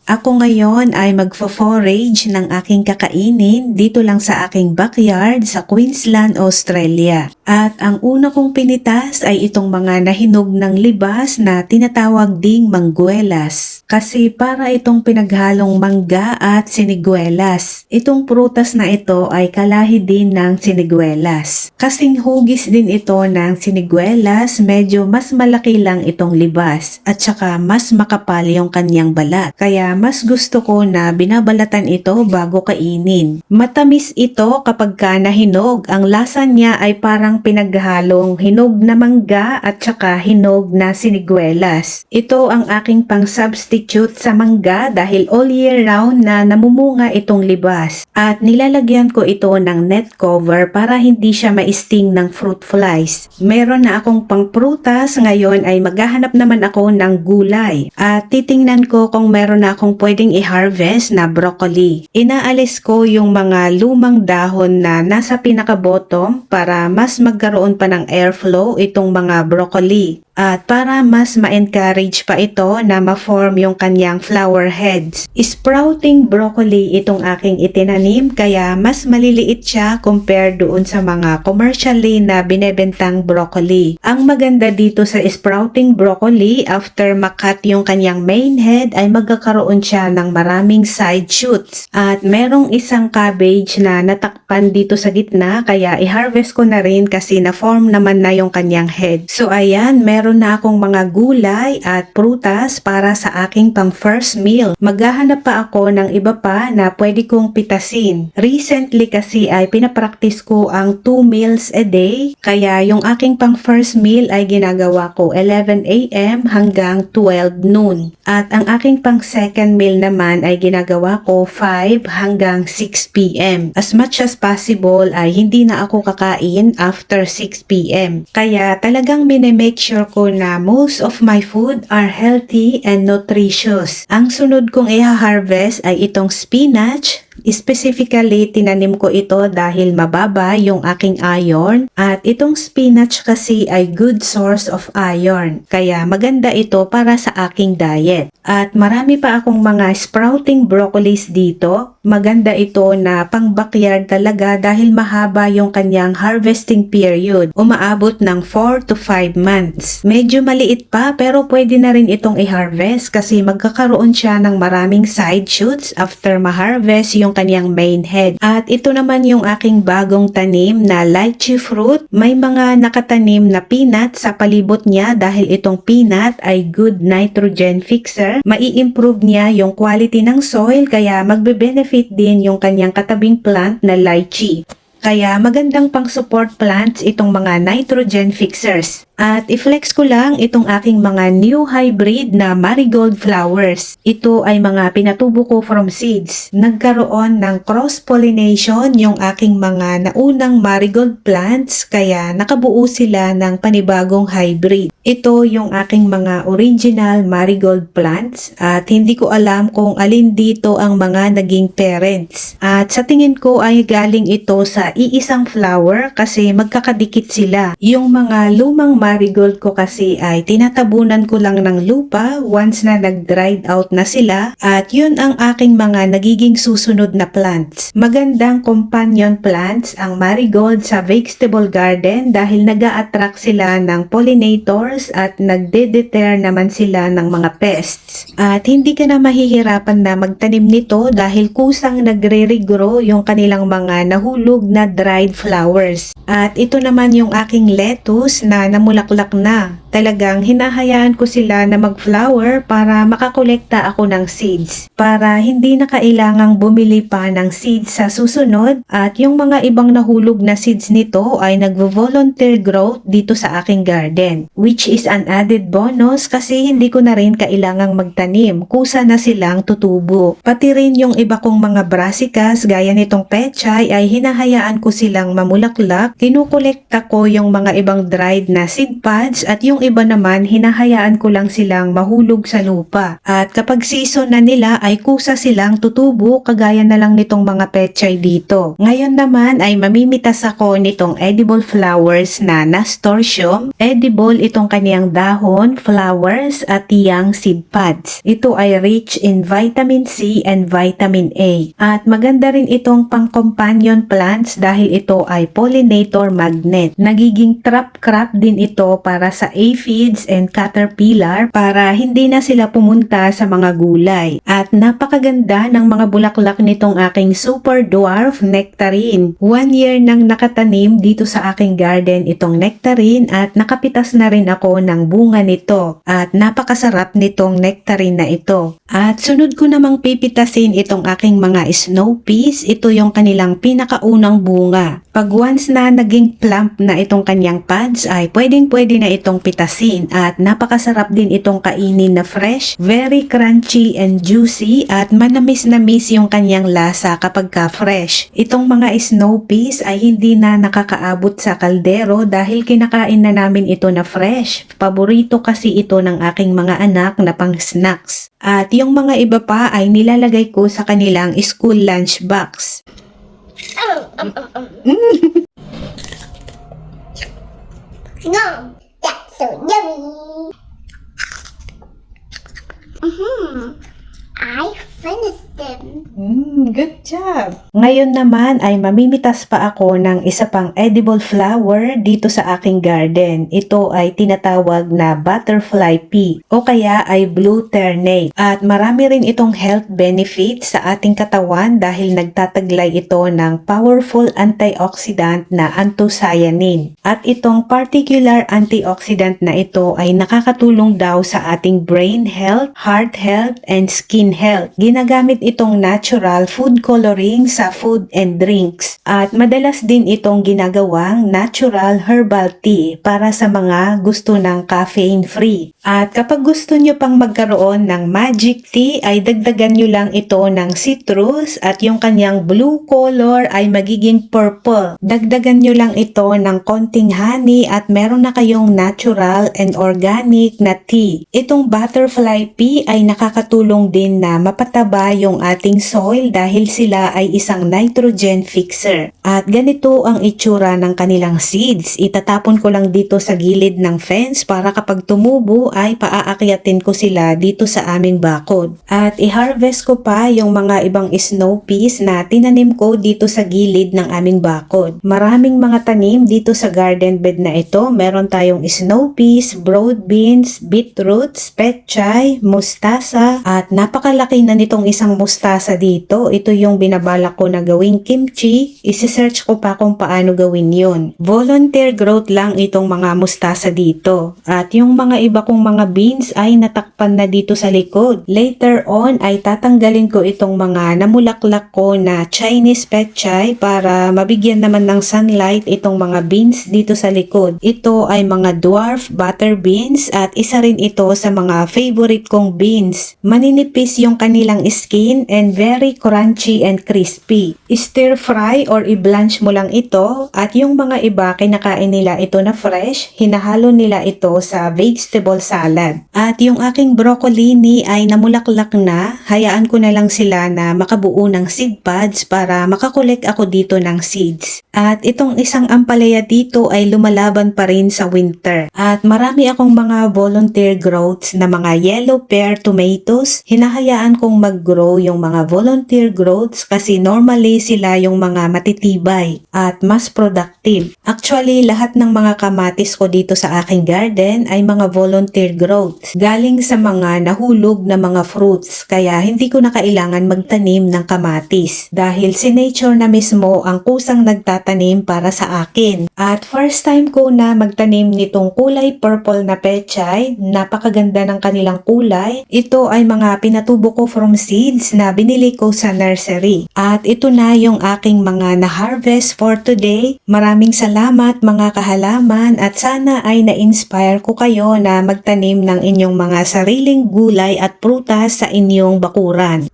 Ako ngayon ay magfo-forage ng aking kakainin dito lang sa aking backyard sa Queensland, Australia. At ang una kong pinitas ay itong mga nahinog ng libas na tinatawag ding mangguelas. Kasi para itong pinaghalong mangga at siniguelas. Itong prutas na ito ay kalahi din ng siniguelas. Kasing hugis din ito ng siniguelas, medyo mas malaki lang itong libas at saka mas makapal yung kanyang balat. Kaya mas gusto ko na binabalatan ito bago kainin. Matamis ito kapag ka nahinog. Ang lasa niya ay parang pinaghalong hinog na mangga at saka hinog na siniguelas. Ito ang aking pang substitute sa mangga dahil all year round na namumunga itong libas. At nilalagyan ko ito ng net cover para hindi siya ma-sting ng fruit flies. Meron na akong pang prutas, ngayon ay maghahanap naman ako ng gulay. At titingnan ko kung meron na akong pwedeng i-harvest na broccoli. Inaalis ko yung mga lumang dahon na nasa pinaka-bottom para mas magkaroon pa ng airflow itong mga broccoli. At para mas ma-encourage pa ito na ma-form yung kanyang flower heads. Sprouting broccoli itong aking itinanim kaya mas maliliit siya compare doon sa mga commercially na binebentang broccoli. Ang maganda dito sa sprouting broccoli, after makat yung kanyang main head ay magkakaroon siya ng maraming side shoots. At merong isang cabbage na natakpan dito sa gitna kaya i-harvest ko na rin kasi na-form naman na yung kanyang head. So ayan, meron na akong mga gulay at prutas para sa aking pang first meal. Maghahanap pa ako ng iba pa na pwede kong pitasin. Recently kasi ay pinapractice ko ang 2 meals a day, kaya yung aking pang first meal ay ginagawa ko 11 a.m. hanggang 12 noon. At ang aking pang second meal naman ay ginagawa ko 5 hanggang 6 p.m. As much as possible ay hindi na ako kakain after 6 p.m. Kaya talagang minemake sure ko na most of my food are healthy and nutritious. Ang sunod kong i-harvest ay itong spinach. Specifically, tinanim ko ito dahil mababa yung aking iron at itong spinach kasi ay good source of iron. Kaya maganda ito para sa aking diet. At marami pa akong mga sprouting broccolis dito. Maganda ito na pang backyard talaga dahil mahaba yung kanyang harvesting period. Umaabot ng 4 to 5 months. Medyo maliit pa pero pwede na rin itong i-harvest kasi magkakaroon siya ng maraming side shoots after ma-harvest yung kanyang main head. At ito naman yung aking bagong tanim na lychee fruit. May mga nakatanim na peanut sa palibot niya dahil itong peanut ay good nitrogen fixer. Mai-improve niya yung quality ng soil kaya magbe-benefit din yung kanyang katabing plant na lychee. Kaya magandang pang-support plants itong mga nitrogen fixers. At i-flex ko lang itong aking mga new hybrid na marigold flowers. Ito ay mga pinatubo ko from seeds. Nagkaroon ng cross-pollination yung aking mga naunang marigold plants kaya nakabuo sila ng panibagong hybrid. Ito yung aking mga original marigold plants at hindi ko alam kung alin dito ang mga naging parents. At sa tingin ko ay galing ito sa iisang flower kasi magkakadikit sila. Yung mga lumang marigold ko kasi ay tinatabunan ko lang ng lupa once na nag-dried out na sila at yun ang aking mga nagiging susunod na plants. Magandang companion plants ang marigold sa vegetable garden dahil nag-a-attract sila ng pollinators at nagde-deter naman sila ng mga pests. At hindi ka na mahihirapan na magtanim nito dahil kusang nagre-regrow yung kanilang mga nahulog na dried flowers. At ito naman yung aking lettuce na namulaklak na. Talagang hinahayaan ko sila na mag-flower para makakolekta ako ng seeds. Para hindi na kailangang bumili pa ng seeds sa susunod at yung mga ibang nahulog na seeds nito ay nagvo-volunteer growth dito sa aking garden. Which is an added bonus kasi hindi ko na rin kailangang magtanim. Kusa na silang tutubo. Pati rin yung iba kong mga brassicas gaya nitong pechay ay hinahayaan ko silang mamulaklak. Kinukolekta ko yung mga ibang dried na seed pods at yung iba naman, hinahayaan ko lang silang mahulog sa lupa. At kapag season na nila ay kusa silang tutubo kagaya na lang nitong mga pechay dito. Ngayon naman ay mamimitas ako nitong edible flowers na nasturtium. Edible itong kaniyang dahon, flowers at young seed pods. Ito ay rich in vitamin C and vitamin A. At maganda rin itong pang-companion plants dahil ito ay pollinator magnet. Nagiging trap crop din ito para sa aphids and caterpillar para hindi na sila pumunta sa mga gulay. At napakaganda ng mga bulaklak nitong aking super dwarf nectarine. 1 year nang nakatanim dito sa aking garden itong nectarine at nakapitas na rin ako ng bunga nito. At napakasarap nitong nectarine na ito. At sunod ko namang pipitasin itong aking mga snow peas. Ito yung kanilang pinakaunang bunga. Pag once na naging plump na itong kanyang pads ay pwedeng-pwede na itong pitasin at napakasarap din itong kainin na fresh, very crunchy and juicy at manamis-namis yung kanyang lasa kapag ka fresh. Itong mga snow peas ay hindi na nakakaabot sa kaldero dahil kinakain na namin ito na fresh. Paborito kasi ito ng aking mga anak na pang snacks. At yung mga iba pa ay nilalagay ko sa kanilang school lunch box. No, that's so yummy. I finished them. Good job! Ngayon naman ay mamimitas pa ako ng isa pang edible flower dito sa aking garden. Ito ay tinatawag na butterfly pea o kaya ay blue ternate. At marami rin itong health benefits sa ating katawan dahil nagtataglay ito ng powerful antioxidant na anthocyanin. At itong particular antioxidant na ito ay nakakatulong daw sa ating brain health, heart health, and skin health. Ginagamit itong natural food coloring sa food and drinks. At madalas din itong ginagawang natural herbal tea para sa mga gusto ng caffeine free. At kapag gusto nyo pang magkaroon ng magic tea ay dagdagan nyo lang ito ng citrus at yung kanyang blue color ay magiging purple. Dagdagan nyo lang ito ng konting honey at meron na kayong natural and organic na tea. Itong butterfly pea ay nakakatulong din na mapataba yung ating soil dahil sila ay isang nitrogen fixer. At ganito ang itsura ng kanilang seeds. Itatapon ko lang dito sa gilid ng fence para kapag tumubo ay paaakyatin ko sila dito sa aming bakod. At i-harvest ko pa yung mga ibang snow peas na tinanim ko dito sa gilid ng aming bakod. Maraming mga tanim dito sa garden bed na ito. Meron tayong snow peas, broad beans, beetroots, pechay, mustasa at napakalaki na nitong isang mustasa dito. Ito yung binabalak ko na gawing kimchi. Isi-search ko pa kung paano gawin yun. Volunteer growth lang itong mga mustasa dito. At yung mga iba kong mga beans ay natakpan na dito sa likod. Later on ay tatanggalin ko itong mga namulaklak ko na Chinese pechay para mabigyan naman ng sunlight itong mga beans dito sa likod. Ito ay mga dwarf butter beans at isa rin ito sa mga favorite kong beans. Maninipis yung kanilang skin and very crunchy and crispy. Stir fry or i-blanch mo lang ito at yung mga iba kinakain nila ito na fresh, hinahalo nila ito sa vegetable salad. At yung aking broccoli ay namulaklak na, hayaan ko na lang sila na makabuo ng seed pods para makakolek ako dito ng seeds. At itong isang ampalaya dito ay lumalaban pa rin sa winter. At marami akong mga volunteer growths na mga yellow pear tomatoes. Hinahayaan kong mag-grow yung mga volunteer growths kasi normally sila yung mga matitibay at mas productive. Actually, lahat ng mga kamatis ko dito sa aking garden ay mga volunteer growths. Galing sa mga nahulog na mga fruits kaya hindi ko na kailangan magtanim ng kamatis dahil si nature na mismo ang kusang nagtatanim para sa akin. At first time ko na magtanim nitong kulay purple na pechay, napakaganda ng kanilang kulay. Ito ay mga pinatubo ko from seeds na binili ko sa nursery. At ito na yung aking mga na-harvest for today. Maraming salamat mga kahalaman at sana ay na-inspire ko kayo na magtanim ng inyong mga sariling gulay at prutas sa inyong bakuran.